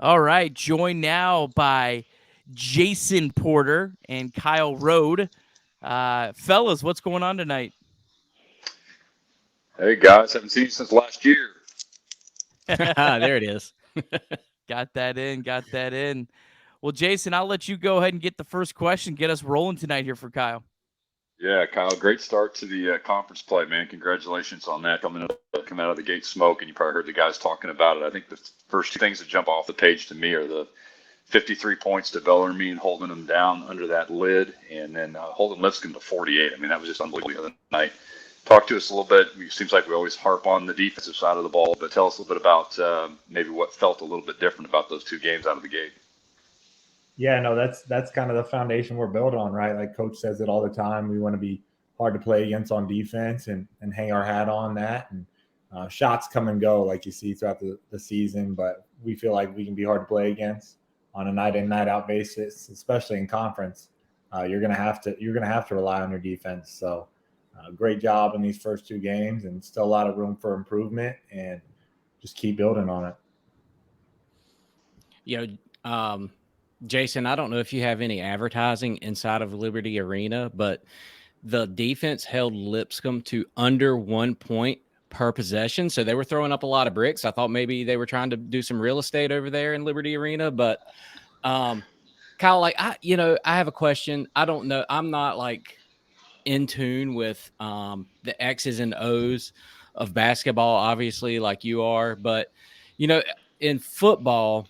All right, joined now by Jason Porter and Kyle Rode. Fellas, what's going on tonight? Hey guys, haven't seen you since last year. There it is. Got that in, got that in. Well, Jason, I'll let you go ahead and get the first question, get us rolling tonight here for Kyle. Yeah, Kyle, great start to the conference play, man. Congratulations on that. Coming out of the gate smoke, and you probably heard the guys talking about it. I think the first two things that jump off the page to me are the 53 points to Bellarmine, holding them down under that lid, and then holding Lipscomb to 48. I mean, that was just unbelievable the other night. Talk to us a little bit. It seems like we always harp on the defensive side of the ball, but tell us a little bit about maybe what felt a little bit different about those two games out of the gate. Yeah, no, that's kind of the foundation we're built on, right? Like Coach says it all the time. We want to be hard to play against on defense and hang our hat on that. And shots come and go like you see throughout the season, but we feel like we can be hard to play against on a night in night out basis, especially in conference. You're gonna have to rely on your defense. So great job in these first two games, and still a lot of room for improvement, and just keep building on it. You Jason, I don't know if you have any advertising inside of Liberty Arena, but the defense held Lipscomb to under 1 point per possession. So they were throwing up a lot of bricks. I thought maybe they were trying to do some real estate over there in Liberty Arena. But Kyle, I have a question. I don't know. I'm not like in tune with the X's and O's of basketball, obviously, like you are. But, you know, in football,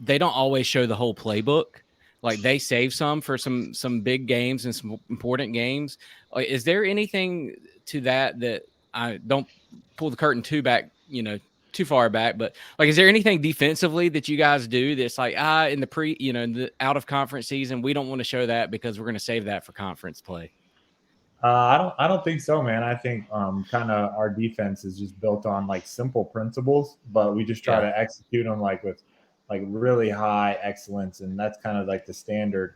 they don't always show the whole playbook. Like they save some for some big games and some important games. Like, is there anything to that I don't pull the curtain too far back, but like, is there anything defensively that you guys do that's like in in the out of conference season we don't want to show that because we're going to save that for conference play? I don't think so, man. I think kind of our defense is just built on like simple principles, but we just try Yeah. to execute them like with like really high excellence, and that's kind of like the standard.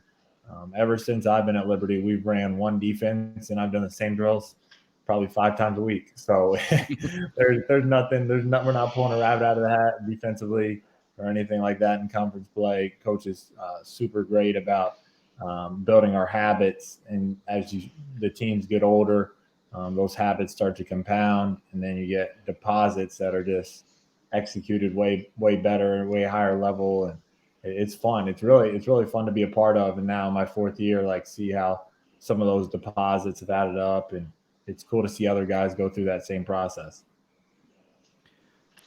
Ever since I've been at Liberty, we've ran one defense, and I've done the same drills probably 5 times a week. So there's nothing, there's not, we're not pulling a rabbit out of the hat defensively or anything like that in conference play. Coach is super great about building our habits, and as the teams get older, those habits start to compound, and then you get deposits that are just executed way better, way higher level, and it's fun. It's really fun to be a part of. And now in my fourth year, like see how some of those deposits have added up, and it's cool to see other guys go through that same process.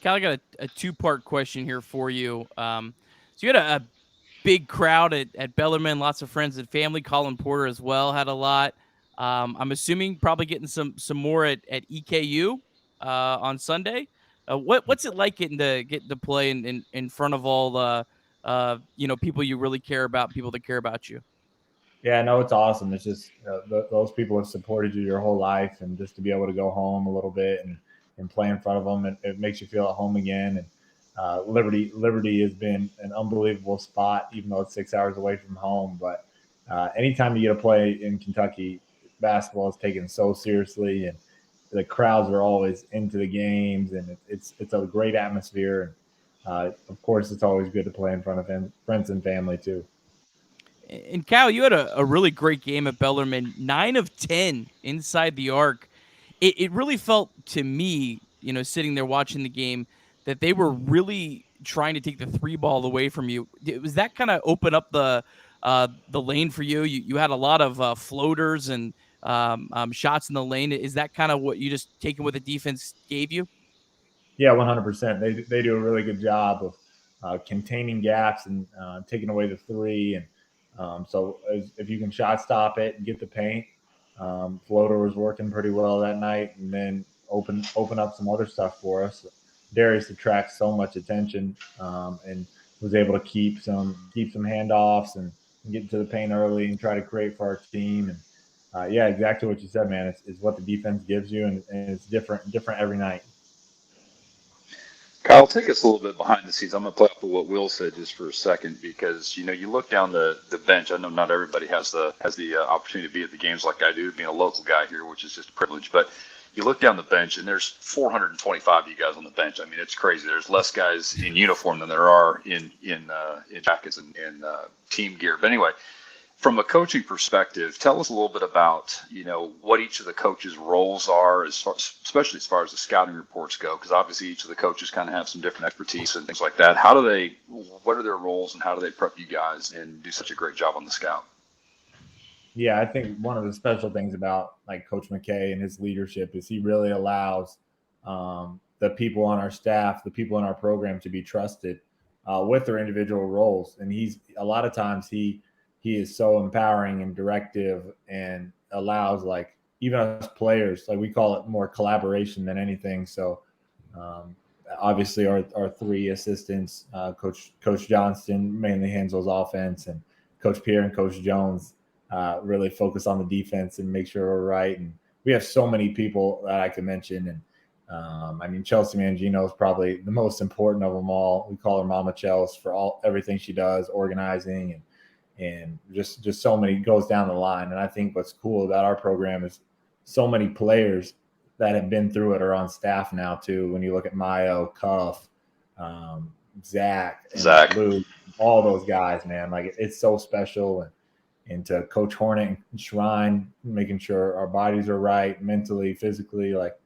Kyle, I got a two-part question here for you. So you had a big crowd at Bellarmine, lots of friends and family. Colin Porter as well had a lot. I'm assuming probably getting some more at EKU on Sunday. What's it like getting to play in front of all the people you really care about, people that care about you? Yeah, no, it's awesome. It's just those people have supported you your whole life, and just to be able to go home a little bit and play in front of them, it makes you feel at home again. And Liberty has been an unbelievable spot, even though it's 6 hours away from home. But anytime you get to play in Kentucky, basketball is taken so seriously, and the crowds are always into the games, and it's a great atmosphere. And of course, it's always good to play in front of friends and family too. And Cal, you had a really great game at Bellarmine, 9 of 10 inside the arc. It really felt to me, sitting there watching the game, that they were really trying to take the three ball away from you. Was that kind of open up the lane for you? You had a lot of floaters and shots in the lane. Is that kind of what you just taken what the defense gave you? Yeah, 100%. They do a really good job of containing gaps and taking away the three. And if you can shot stop it and get the paint, floater was working pretty well that night, and then open up some other stuff for us. Darius attracts so much attention, and was able to keep some handoffs and get to the paint early and try to create for our team. And yeah, exactly what you said, man. It's what the defense gives you, and it's different every night. Kyle, take us a little bit behind the scenes. I'm going to play off of what Will said just for a second because you look down the bench. I know not everybody has the opportunity to be at the games like I do, being a local guy here, which is just a privilege. But you look down the bench and there's 425 of you guys on the bench. I mean, it's crazy. There's less guys in uniform than there are in jackets and team gear. But anyway, from a coaching perspective, tell us a little bit about, what each of the coaches' roles are, especially as far as the scouting reports go, because obviously each of the coaches kind of have some different expertise and things like that. What are their roles and how do they prep you guys and do such a great job on the scout? Yeah, I think one of the special things about like Coach McKay and his leadership is he really allows the people on our staff, the people in our program, to be trusted with their individual roles. And he's a lot of times he is so empowering and directive and allows like even us players, like we call it more collaboration than anything. So obviously our three assistants, Coach Johnston mainly handles offense, and Coach Pierre and Coach Jones really focus on the defense and make sure we're right. And we have so many people that I can mention. And I mean, Chelsea Mangino is probably the most important of them all. We call her Mama Chels for everything she does, organizing and just so many goes down the line. And I think what's cool about our program is so many players that have been through it are on staff now too. When you look at Mayo, Cuff, Zach, Lou, all those guys, man, like it's so special. And to Coach Hornet and Shrine, making sure our bodies are right mentally, physically. Like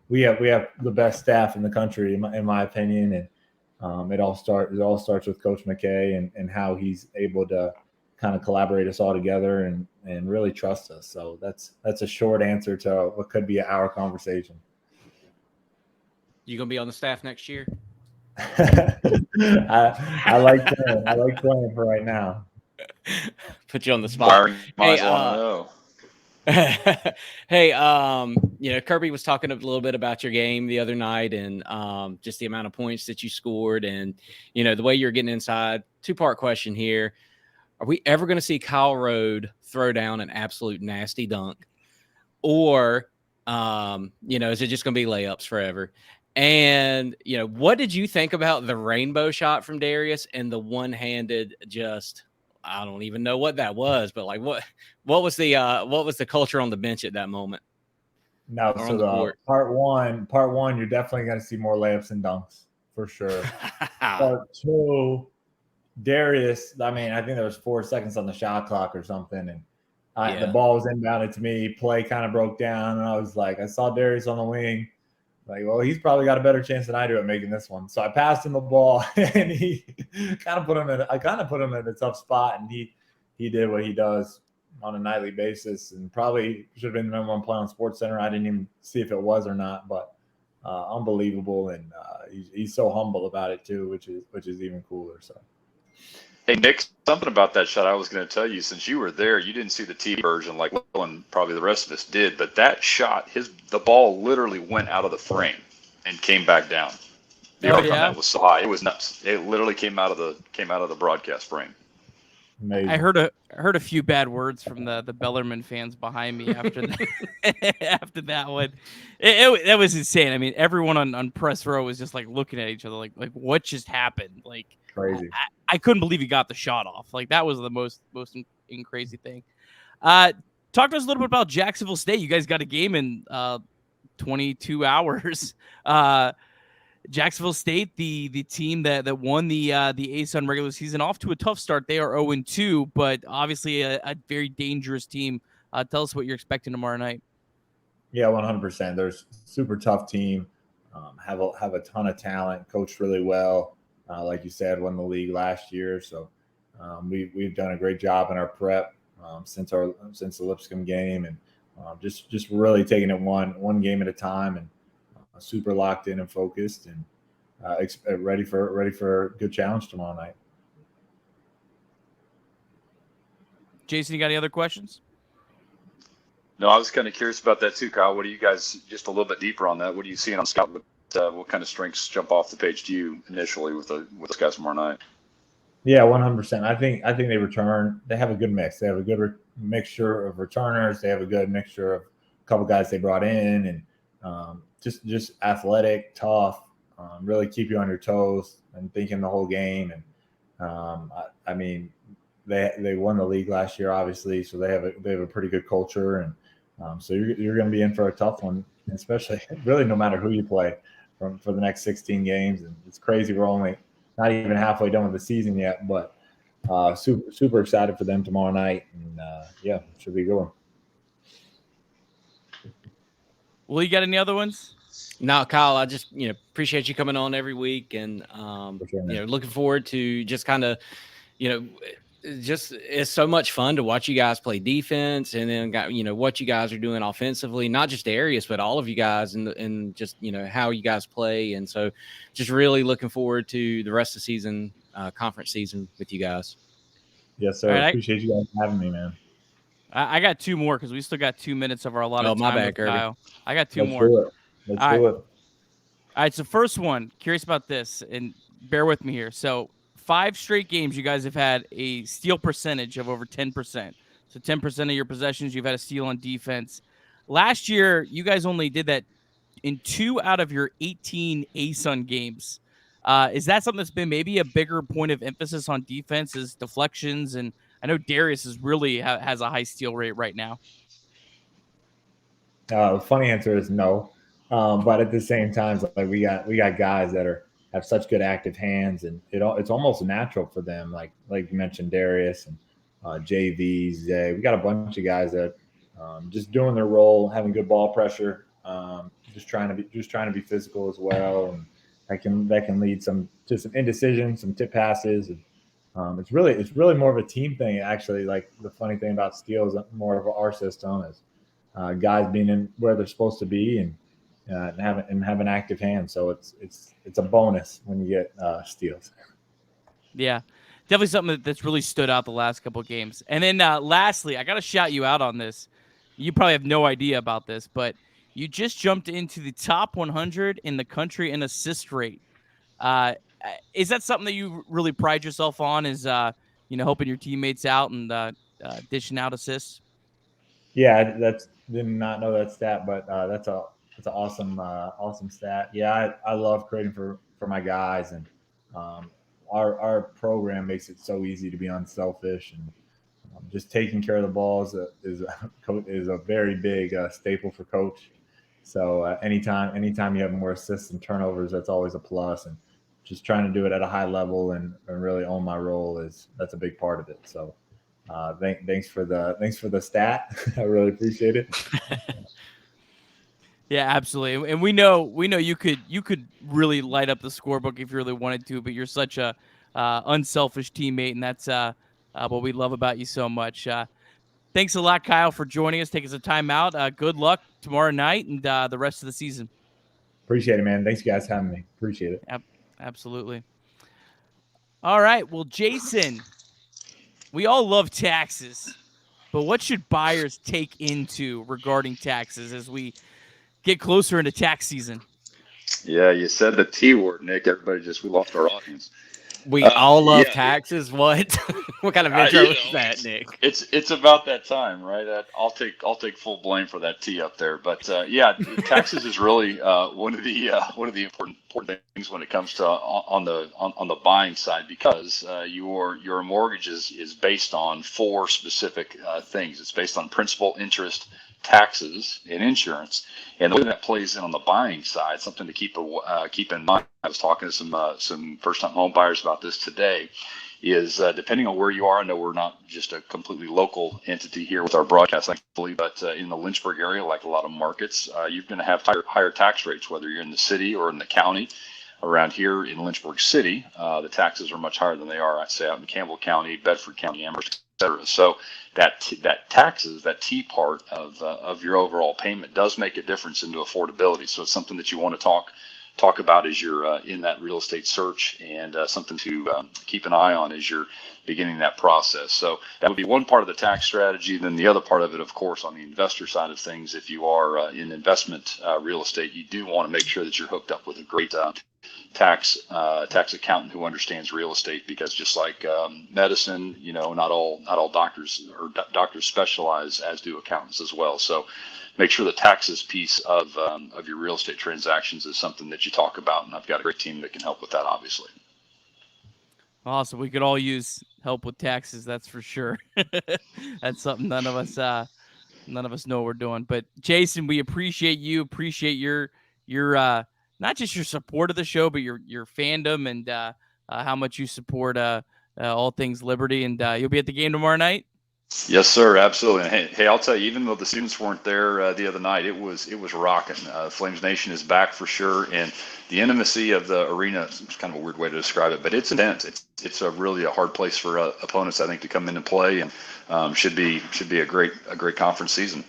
we have the best staff in the country, in my opinion. And it all starts with Coach McKay and how he's able to kind of collaborate us all together and really trust us. So that's a short answer to what could be an hour conversation. You gonna be on the staff next year? I like playing for right now. Put you on the spot. Hey, Kirby was talking a little bit about your game the other night and just the amount of points that you scored and, the way you're getting inside. Two-part question here. Are we ever going to see Kyle Rode throw down an absolute nasty dunk? Or, is it just going to be layups forever? And, what did you think about the rainbow shot from Darius and the one-handed just – I don't even know what that was, but like what was the culture on the bench at that moment? No, so the part one, you're definitely going to see more layups and dunks for sure. Part two, Darius, I mean, I think there was 4 seconds on the shot clock or something, and the ball was inbounded to me. Play kind of broke down, and I was like, I saw Darius on the wing. Like, well, he's probably got a better chance than I do at making this one. So I passed him the ball, and he kind of put him in a tough spot, and he did what he does on a nightly basis, and probably should have been the number one play on SportsCenter. I didn't even see if it was or not, but unbelievable, and he's so humble about it too, which is even cooler. So. Hey, Nick, something about that shot I was going to tell you. Since you were there, you didn't see the TV version like Will and probably the rest of us did, but that shot, the ball literally went out of the frame and came back down. The arc on that was so high. It was nuts. It literally came out of the broadcast frame. Amazing. I heard a few bad words from the Bellarmine fans behind me after that. After that one, that was insane. I mean, everyone on press row was just like looking at each other, like what just happened? Like crazy. I couldn't believe he got the shot off. Like that was the most crazy thing. Talk to us a little bit about Jacksonville State. You guys got a game in 22 hours. Jacksonville State, the team that won the ASUN regular season, off to a tough start. They are 0-2, but obviously a very dangerous team. Tell us what you're expecting tomorrow night. Yeah, 100%. They're a super tough team. Have a ton of talent. Coached really well. Like you said, won the league last year. So we've done a great job in our prep since the Lipscomb game, and just really taking it one game at a time, and super locked in and focused, and ready for a good challenge tomorrow night. Jason, you got any other questions? No, I was kind of curious about that too, Kyle. What do you guys, just a little bit deeper on that? What are you seeing on scout? What kind of strengths jump off the page to you initially with those guys tomorrow night? Yeah, 100%. I think they return. They have a good mix. They have a good mixture of returners. They have a good mixture of a couple guys they brought in, and just athletic, tough, really keep you on your toes and thinking the whole game. And I mean, they won the league last year, obviously, so they have a pretty good culture, and So you're going to be in for a tough one, especially really no matter who you play for the next 16 games. And it's crazy. We're only not even halfway done with the season yet, but super excited for them tomorrow night. And yeah, should be a good one. Well, you got any other ones? No, Kyle, I just appreciate you coming on every week, and Sure, looking forward to just kind of just it's so much fun to watch you guys play defense, and then what you guys are doing offensively, not just Darius, but all of you guys, and just how you guys play. And so just really looking forward to the rest of the season, conference season with you guys. Yes, sir. Right, Appreciate you guys having me, man. I got two more because we still got 2 minutes of our allotted My time bad, with Kirby. Kyle. I got two Let's more. do it. Let's All right. do it. All right, so first one, curious about this, and bear with me here. So 5 straight games you guys have had a steal percentage of over 10%. So 10% of your possessions you've had a steal on defense. Last year, you guys only did that in 2 out of your 18 ASUN games. Is that something that's been maybe a bigger point of emphasis on defense is deflections? And I know Darius is really has a high steal rate right now. Funny answer is no, but at the same time, like we got guys that have such good active hands, and it's almost natural for them. Like you mentioned, Darius and JV, Zay. We got a bunch of guys that just doing their role, having good ball pressure, just trying to be physical as well, and that can lead to some indecision, some tip passes. And, it's really more of a team thing actually. Like the funny thing about steals, more of our system is guys being in where they're supposed to be and have an active hand. So it's a bonus when you get steals. Yeah, definitely something that's really stood out the last couple of games. And then lastly, I got to shout you out on this. You probably have no idea about this, but you just jumped into the top 100 in the country in assist rate. Is that something that you really pride yourself on? Is helping your teammates out and dishing out assists? Yeah, that's did not know that stat, but that's an awesome stat. Yeah, I love creating for my guys, and um, our program makes it so easy to be unselfish, and just taking care of the ball is a very big staple for coach. So anytime you have more assists and turnovers, that's always a plus. And just trying to do it at a high level and really own my role that's a big part of it. So thanks for the stat. I really appreciate it. Yeah, absolutely. And we know you could really light up the scorebook if you really wanted to, but you're such a unselfish teammate, and that's what we love about you so much. Thanks a lot, Kyle, for joining us, taking some time out. Good luck tomorrow night and the rest of the season. Appreciate it, man. Thanks you guys for having me. Appreciate it. Absolutely. All right. Well, Jason, we all love taxes, but what should buyers take into regarding taxes as we get closer into tax season? Yeah, you said the T word, Nick. Everybody we lost our audience. We all love yeah. taxes. What? What kind of intro is that, Nick? It's about that time, right? I'll take full blame for that T up there. But yeah, taxes is really one of the important things when it comes to on the buying side, because your mortgage is based on 4 specific things. It's based on principal, interest, taxes, and insurance. And the way that plays in on the buying side, something to keep in mind. I was talking to some first-time home buyers about this today. Is depending on where you are. I know we're not just a completely local entity here with our broadcast, thankfully, but in the Lynchburg area, like a lot of markets, you're going to have higher tax rates, whether you're in the city or in the county. Around here in Lynchburg City, the taxes are much higher than they are, I'd say, out in Campbell County, Bedford County, Amherst, etc. So that taxes, that T part of your overall payment does make a difference into affordability. So it's something that you want to talk about as you're in that real estate search, and something to keep an eye on as you're beginning that process. So that would be one part of the tax strategy. Then the other part of it, of course, on the investor side of things, if you are in investment real estate, you do want to make sure that you're hooked up with a great tax accountant who understands real estate, because just like medicine, not all doctors doctors specialize, as do accountants as well. So make sure the taxes piece of your real estate transactions is something that you talk about, and I've got a great team that can help with that, obviously. Awesome. We could all use help with taxes, that's for sure. That's something none of us None of us know what we're doing. But Jason, we appreciate you. Appreciate your not just your support of the show, but your fandom and how much you support all things Liberty. And you'll be at the game tomorrow night. Yes, sir. Absolutely. And hey, I'll tell you, even though the students weren't there the other night, it was rocking. Flames Nation is back for sure, and the intimacy of the arena is kind of a weird way to describe it, but it's intense. It's really a hard place for opponents, I think, to come in and play, and should be a great conference season.